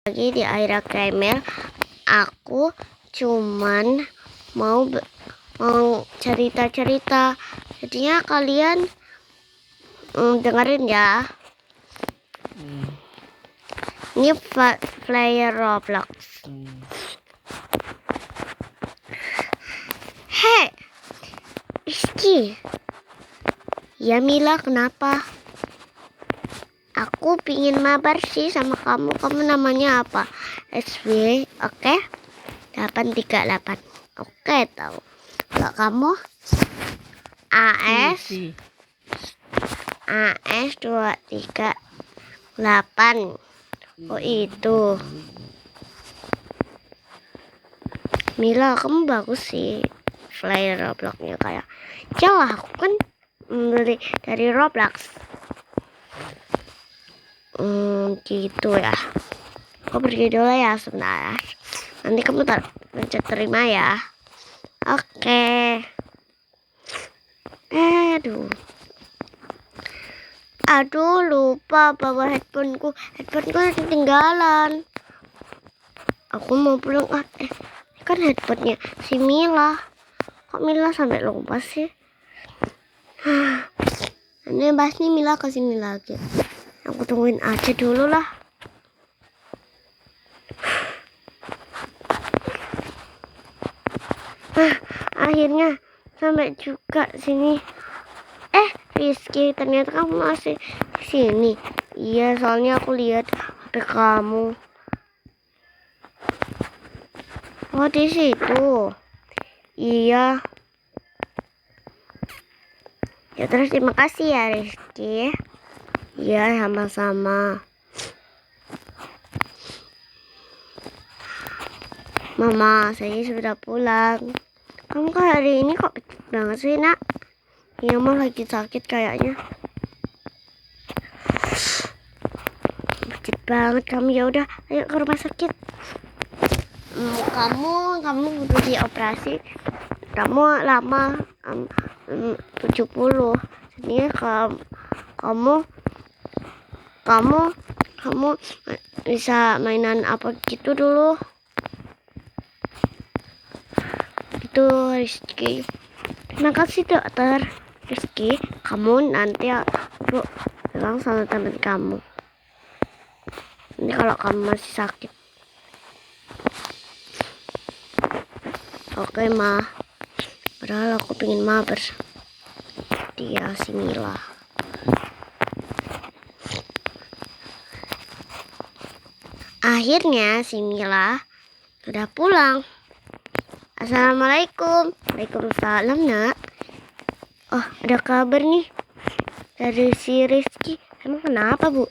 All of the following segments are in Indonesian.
lagi di Aira Kremel. Aku cuman mau cerita-cerita. Jadinya kalian dengerin ya. Ini player Roblox. Hei, Rizky. Ya Mila, kenapa? Aku pingin mabar sih sama kamu. Kamu namanya apa? SW, oke? 838. Oke, tahu. Kalau kamu AS 238. Oh itu. Mila, kamu bagus sih flyer Robloxnya kayak. Jauh aku kan beli dari Roblox. Gitu ya. Aku pergi dulu ya sebentar. Nanti kamu pencet terima ya. Oke. Aduh, lupa bawa headphoneku. Headphoneku ketinggalan. Aku mau pulang. Ini kan headphonenya si Mila. Kok Mila sampai lupa sih? Ini bahas nih Mila kesini lagi. Aku tungguin aja dulu lah. Akhirnya sampai juga sini. Rizky, ternyata kamu masih di sini. Iya, soalnya aku lihat HP kamu. Oh, di situ. Iya. Ya terus terima kasih ya Rizky. Iya, sama-sama. Mama, saya sudah pulang. Kamu hari ini kok kecil banget sih, Nak? Iya, mah lagi sakit kayaknya. Kecil banget kamu. Ya udah, ayo ke rumah sakit. Kamu butuh dioperasi. Kamu lama 70. Jadi kamu bisa mainan apa gitu dulu. Itu Rizky. Terima kasih dokter. Rizky, kamu nanti aku bilang sama teman kamu. Ini kalau kamu masih sakit. Oke, Ma. Padahal aku pengen mabar. Dia si Mila. Akhirnya si Mila sudah pulang. Assalamualaikum. Waalaikumsalam, Nak. Oh, ada kabar nih dari si Rizky. Emang kenapa, Bu?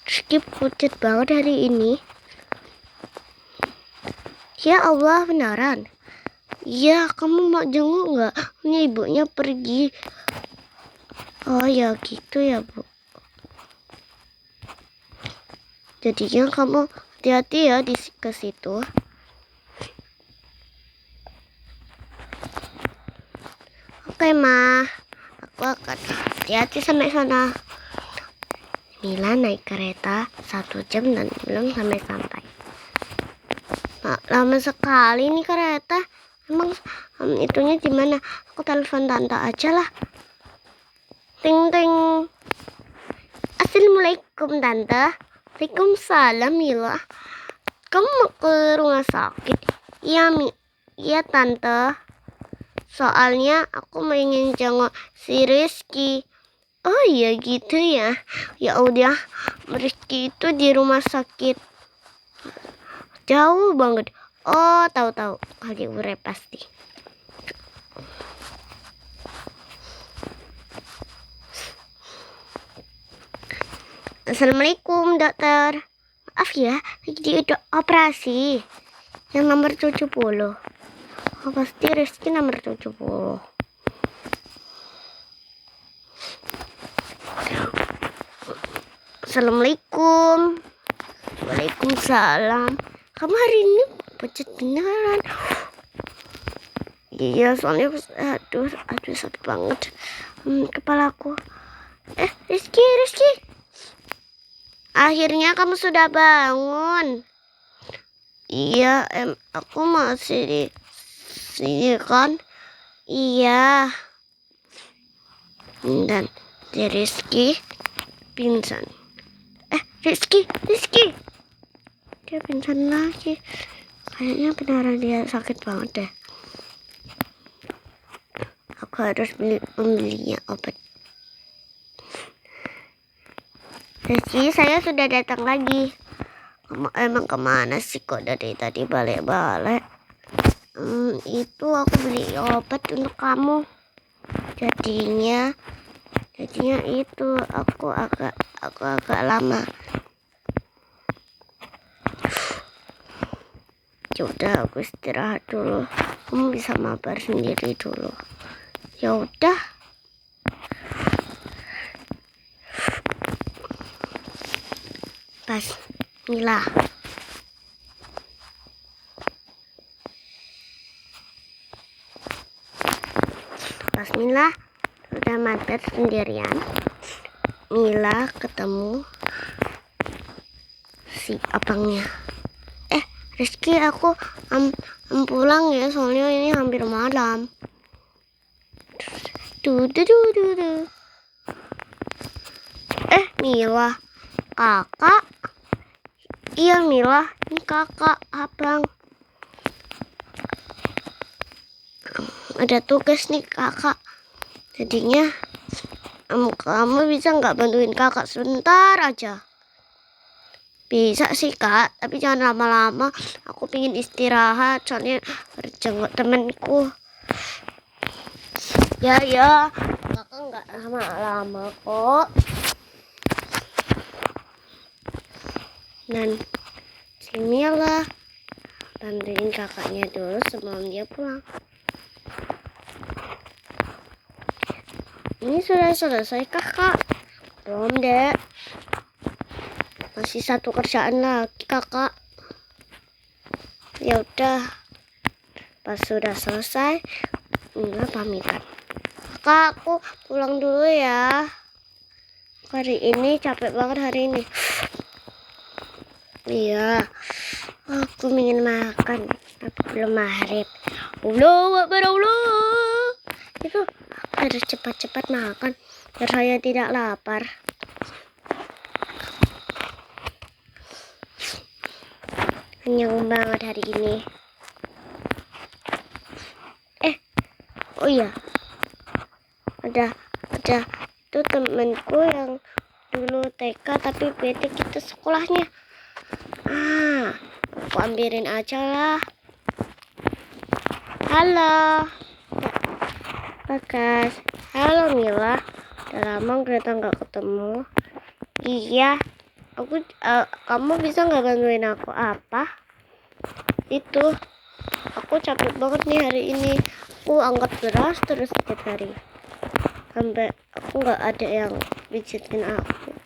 Rizky pucat banget hari ini. Ya Allah, beneran? Ya, kamu mau jenguk nggak? Ini ibunya pergi. Oh ya gitu ya, Bu. Jadinya kamu hati-hati ya ke situ. Oke, Ma. Aku akan hati-hati sampai sana. Mila naik kereta 1 jam dan belum sampai. Lama sekali nih kereta. Emang itunya di mana? Aku telepon tante aja lah. Ting ting. Assalamualaikum tante. Waalaikumsalam Mila. Kamu mau ke rumah sakit? Iya tante. Soalnya aku ingin jenguk si Rizky. Oh iya gitu ya. Ya udah, Rizky itu di rumah sakit. Jauh banget. Oh, tahu kali urep pasti. Assalamualaikum dokter. Maaf ya, lagi di operasi. Yang nomor 70. Oh, pasti Rizky nomor 70. Assalamualaikum. Waalaikumsalam. Kamu hari ini pucat beneran? Iya, soalnya aduh sakit banget kepalaku. Rizky. Akhirnya kamu sudah bangun. Iya, aku masih di sini kan. Iya. Dan si Rizky pingsan. Rizky. Dia pingsan lagi. Kayaknya beneran dia sakit banget deh. Aku harus membelinya obat. Rizky, saya sudah datang lagi. Kamu emang kemana sih kok dari tadi balik-balik? Itu aku beli obat untuk kamu. Jadinya itu aku agak lama. Yaudah, aku istirahat dulu. Kamu bisa mabar sendiri dulu. Yaudah. Bismillah. Bismillah. Udah mabar sendirian. Mila ketemu si abangnya. Rizky, aku pulang ya, soalnya ini hampir malam. Mila, kakak. Iya Mila, ini kakak, abang. Ada tugas nih kakak. Jadinya kamu bisa nggak bantuin kakak sebentar aja? Bisa sih kak, tapi jangan lama-lama. Aku pengen istirahat, soalnya harus jenguk temenku. Ya, kakak nggak lama-lama kok. Dan sinilah, bantuin kakaknya dulu sebelum dia pulang. Ini sudah selesai kakak? Belum dek. Masih satu kerjaan lagi kakak. Ya udah, pas sudah selesai, Mila pamitan. Kakak, aku pulang dulu ya. Hari ini capek banget hari ini. Iya, aku ingin makan, tapi belum maghrib. Allah. Itu aku harus cepat-cepat makan biar saya tidak lapar. Kenyang banget hari ini. Oh iya, ada itu temanku yang dulu TK tapi beda kita sekolahnya. Aku ambilin aja lah. Halo Bagas. Halo Mila, udah lama kita nggak ketemu. Iya, kamu bisa nggak bantuin aku apa? Itu aku capek banget nih hari ini. Aku angkat beras terus setiap hari sampai aku nggak ada yang pijitin aku.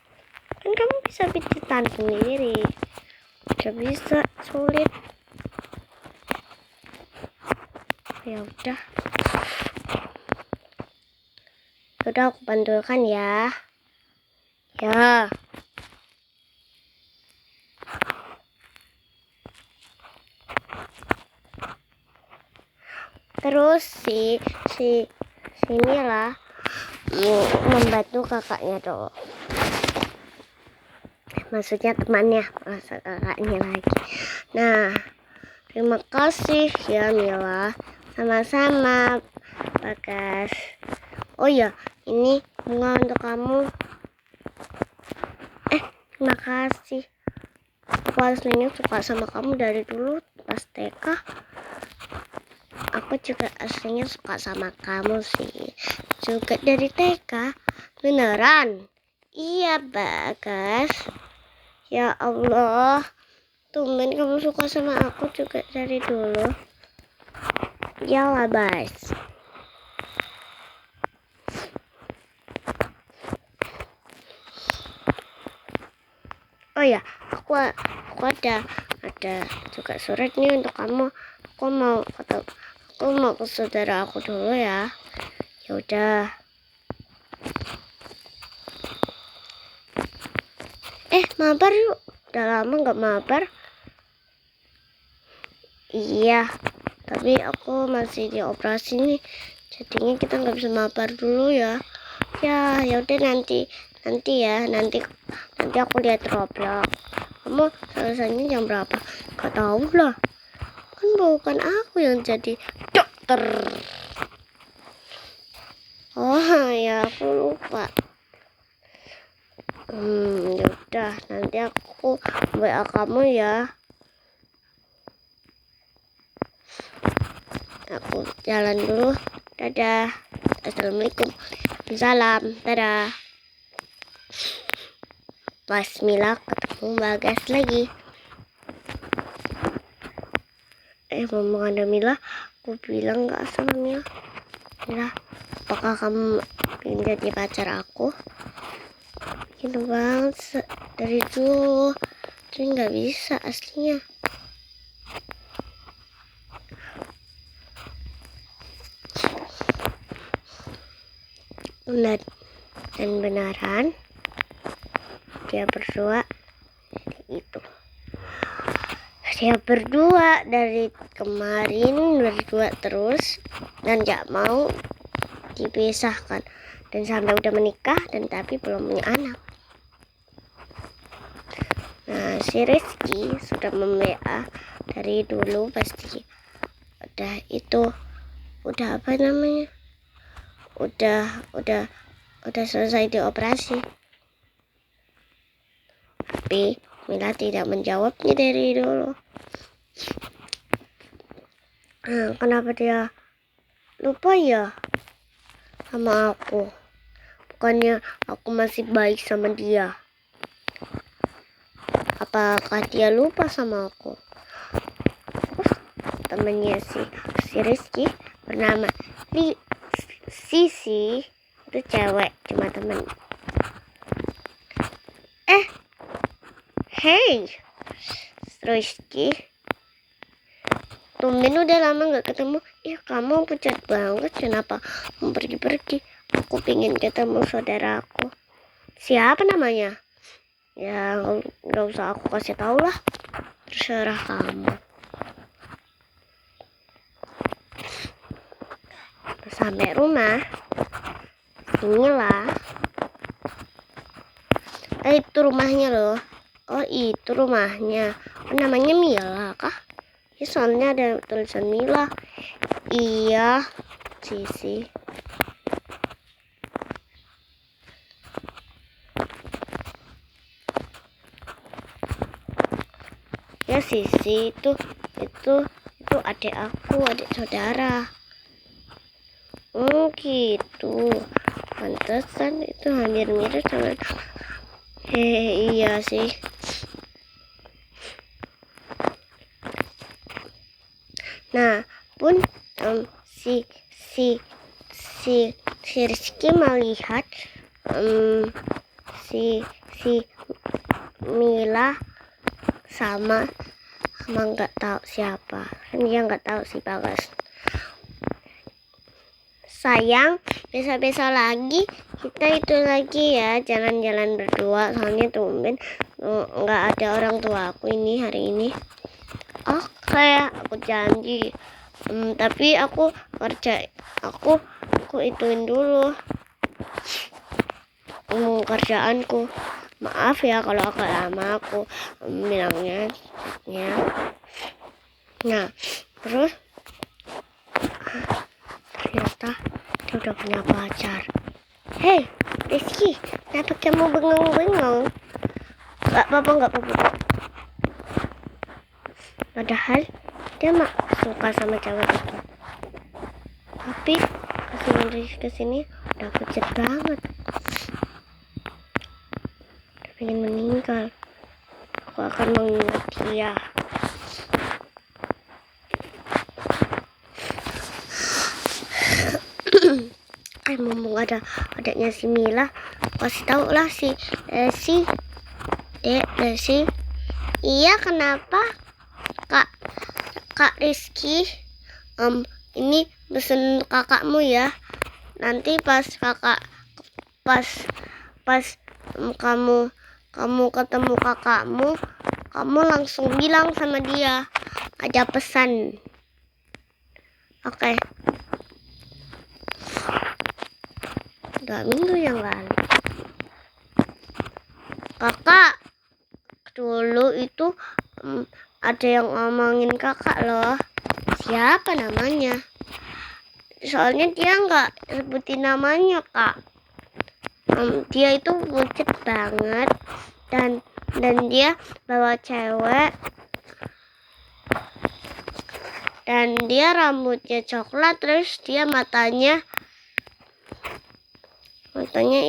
Kan kamu bisa pijitan sendiri. Gak bisa, sulit. Ya udah aku bantukan ya. Ya. Terus si Mila membantu kakaknya tuh. Maksudnya temannya, masa kakaknya lagi. Nah, terima kasih ya Mila. Sama-sama Bagas. Oh ya, ini bunga untuk kamu. Terima kasih. Aku aslinya suka sama kamu dari dulu pas TK. Aku juga aslinya suka sama kamu sih. Juga dari TK. Beneran? Iya Bagas. Ya Allah, tumben kamu suka sama aku juga dari dulu. Ya lah Bas. Oh ya, aku ada juga surat nih untuk kamu. Aku mau ke saudara aku dulu ya. Ya udah. Mabar yuk. Udah lama nggak mabar. Iya, tapi aku masih di operasi nih. Jadinya kita nggak bisa mabar dulu ya. Ya udah nanti ya. Nanti aku lihat Roblox. Kamu selesainya jam berapa? Gak tahu lah. Kan bukan aku yang jadi dokter. Oh ya, aku lupa. Yaudah, nanti aku WA kamu ya. Aku jalan dulu. Dadah. Assalamualaikum. Salam. Dadah. Pas Mila ketemu Bagas lagi. Ngomong ada Mila, aku bilang nggak sama Mila. Mila, apakah kamu ingin jadi pacar aku? Gitu banget dari dulu, tapi nggak bisa aslinya. Dan benaran dia berdua itu. Dia berdua dari kemarin berdua terus dan gak mau dipisahkan, dan sampai udah menikah dan tapi belum punya anak. Nah, si Rizky sudah mem-WA dari dulu pasti. Udah apa namanya? Udah selesai dioperasi. Tapi Mila tidak menjawabnya dari dulu. Kenapa dia lupa ya sama aku? Bukannya aku masih baik sama dia. Apakah dia lupa sama aku? Temennya si Rizky bernama Sisi, itu cewek, cuma temen. Hey Rizky, tumben udah lama gak ketemu. Kamu pucat banget, kenapa mau pergi-pergi? Aku pengen ketemu saudaraku. Siapa namanya? Ya gak usah aku kasih tahu lah, terserah kamu. Sampai rumah, inilah. Itu rumahnya loh. Oh itu rumahnya. Namanya Mila kah? Ya soalnya ada tulisan Mila. Iya, Sisi. Ya Sisi itu adik aku, adik saudara. Gitu. Pantesan itu hampir mirip sama. Iya sih. Nah, pun si Rizky melihat si Mila sama nggak tahu siapa, kan dia nggak tahu si Bagas. Sayang, besok lagi kita itu lagi ya, jalan-jalan berdua, soalnya tumben nggak ada orang tua aku ini hari ini. Oke, aku janji. Tapi aku ituin dulu kerjaanku. Maaf ya kalau agak lama aku bilangnya ya. Nah, terus ternyata dia udah punya pacar. Hei Rizky, kenapa kamu bengong-bengong? Gak apa-apa. Padahal dia suka sama cewek itu. Tapi kesini udah pucat banget. Udah pengen meninggal. Aku akan mengingat dia. Mumpung ada adanya si Mila, kasih tahu lah si iya kenapa Kak Rizky, ini pesen kakakmu ya. Nanti pas kamu kamu ketemu kakakmu, kamu langsung bilang sama dia ada pesan. Oke. 2 minggu yang lalu. Kakak, dulu itu ada yang ngomongin kakak loh. Siapa namanya? Soalnya dia nggak sebutin namanya, Kak. Dia itu bucet banget dan dia bawa cewek dan dia rambutnya coklat, terus dia matanya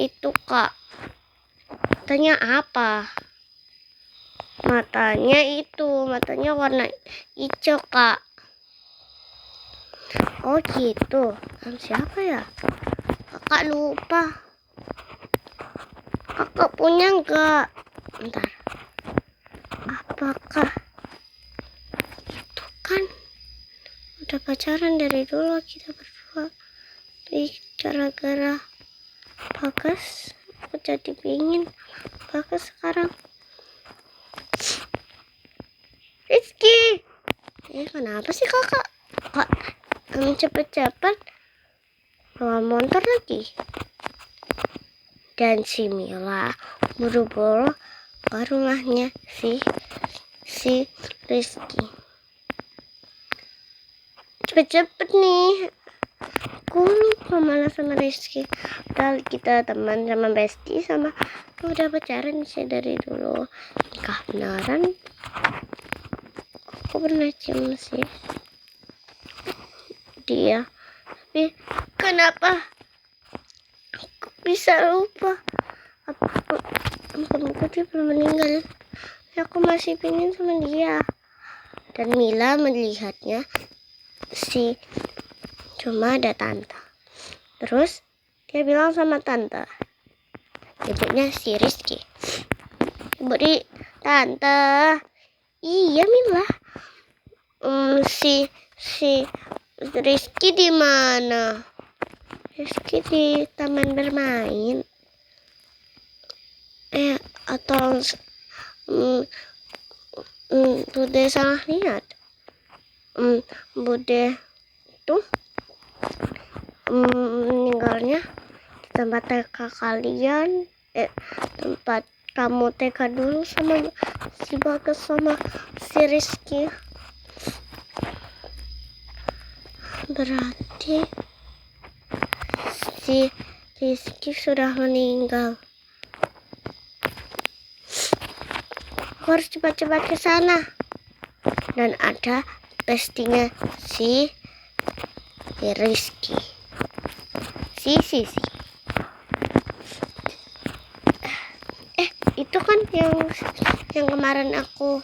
itu, Kak. Matanya apa? Matanya warna hijau, Kak. Oh gitu. Siapa ya? Kakak lupa. Kakak punya enggak? Bentar. Apakah itu kan udah pacaran dari dulu kita berdua. Tapi gara-gara Bagas aku jadi pingin Bagas sekarang. Rizky. Kenapa sih kakak? Kak, cepet-cepet bawa motor lagi. Dan si Mila buru-buru ke rumahnya si Rizky. Cepet-cepet nih. Aku lupa malah sama Rizky. Padahal kita teman sama bestie, sama udah pacaran sih dari dulu. Nikah beneran. Aku pernah cium sih dia. Tapi kenapa aku bisa lupa? Aku dia belum meninggal. Aku masih pengen sama dia. Dan Mila melihatnya cuma ada tante. Terus dia bilang sama tante, ibunya si Rizky, tante, iya Mila, si Rizky di mana? Rizky di taman bermain. Atau Bude salah lihat. Bude tuh meninggalnya di tempat TK kalian. Tempat kamu TK dulu sama si Bagas sama si Rizky. Berarti si Rizky sudah meninggal. Aku harus cepat-cepat ke sana. Dan ada bestinya si Rizky. Si. Itu kan yang kemarin aku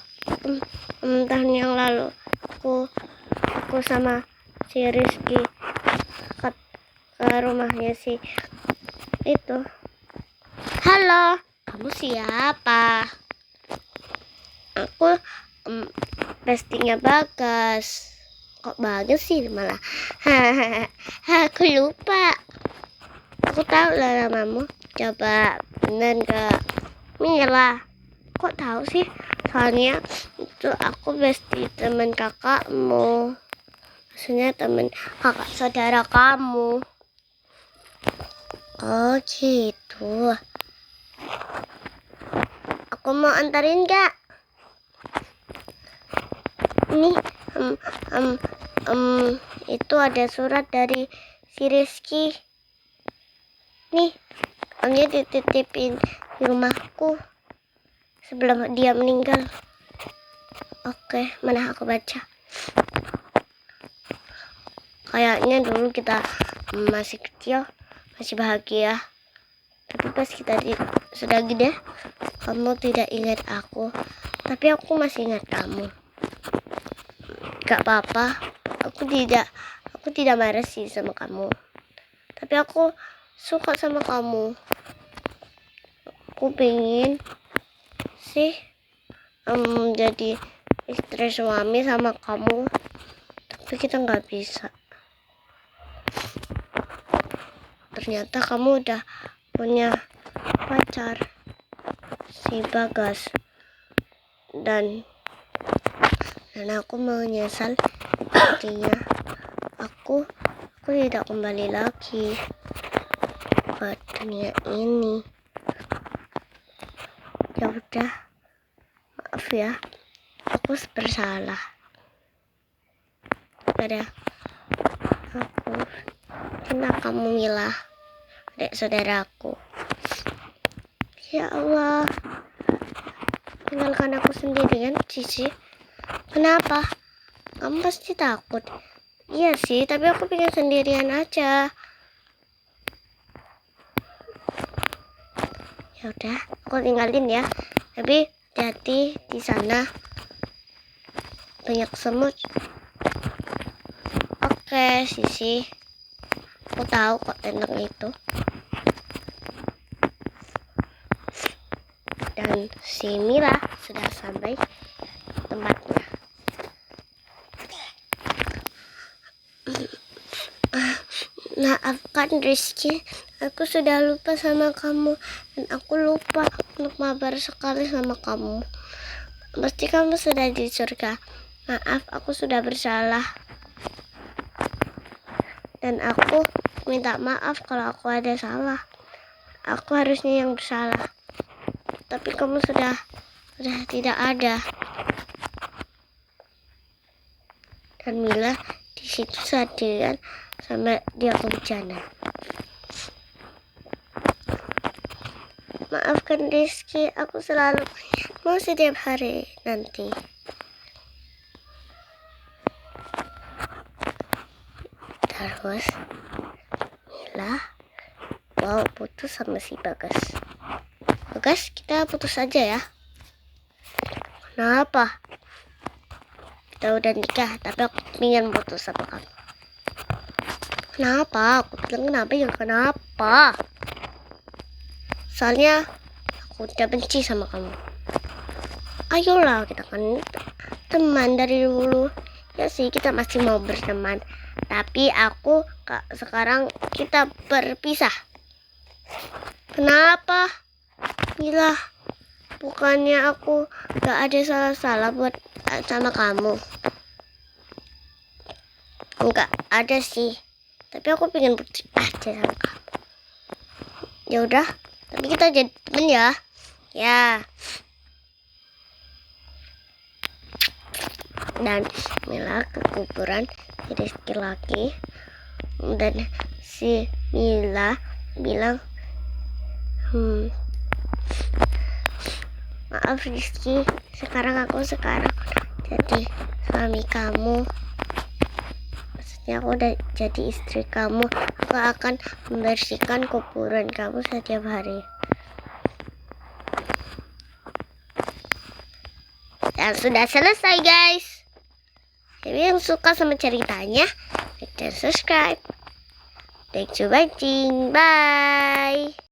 tahun yang lalu aku sama si Rizky ke rumahnya si itu. Halo, kamu siapa? Aku bestinya Bagas. Kok Bagas sih malah? Aku lupa. Aku tahu lah namamu. Coba bener gak? Mila. Kok tahu sih? Soalnya itu aku besti teman kakakmu. Maksudnya teman kakak saudara kamu. Oh gitu. Aku mau antarin gak? Ini itu ada surat dari si Rizky. Nih, dia dititipin di rumahku sebelum dia meninggal. Oke, mana aku baca. Kayaknya dulu kita masih kecil, masih bahagia. Tapi pas kita sudah gede, kamu tidak ingat aku. Tapi aku masih ingat kamu. Gak apa-apa, aku tidak marah sih sama kamu. Tapi aku suka sama kamu. Aku pengen sih jadi istri suami sama kamu. Tapi kita nggak bisa. Ternyata kamu udah punya pacar. si Bagas. Dan aku menyesal, artinya aku tidak kembali lagi ke dunia ini. Ya udah, maaf ya, aku bersalah pada aku. Cinta kamu Mila, adik saudaraku. Ya Allah, tinggalkan aku sendirian, Cici. Kenapa? Kamu pasti takut. Iya sih, tapi aku pengen sendirian aja. Ya udah, aku tinggalin ya. Tapi hati di sana banyak semut. Oke, Sisi. Aku tahu kok tentang itu. Dan si Mila sudah sampai tempatnya. Maafkan Rizky, aku sudah lupa sama kamu. Dan aku lupa untuk mabar sekali sama kamu. Pasti kamu sudah di surga. Maaf, aku sudah bersalah. Dan aku minta maaf kalau aku ada salah. Aku harusnya yang bersalah. Tapi kamu sudah tidak ada. Dan Mila di situ sendirian sampai dia kehujanan. Maafkan Rizky, aku selalu mau setiap hari nanti. Terus Mila mau putus sama si Bagas. Bagas, kita putus aja ya. Kenapa? Kita udah nikah, tapi aku ingin putus sama kamu. Kenapa? Aku bilang kenapa ya kenapa? Soalnya aku udah benci sama kamu. Ayolah, kita kan teman dari dulu. Ya sih, kita masih mau berteman. Tapi sekarang kita berpisah. Kenapa? Mila, bukannya aku gak ada salah-salah buat sama kamu. Enggak ada sih. Tapi aku pengen putus aja sama kamu. Ya udah, tapi kita jadi temen ya. Ya. Dan Mila ke kuburan Rizky lagi. Dan si Mila bilang, maaf Rizky, sekarang jadi suami kamu. Maksudnya aku udah jadi istri kamu. Aku akan membersihkan kuburan kamu setiap hari. Dan sudah selesai guys. Jadi yang suka sama ceritanya, like dan subscribe. Thanks for watching. Bye.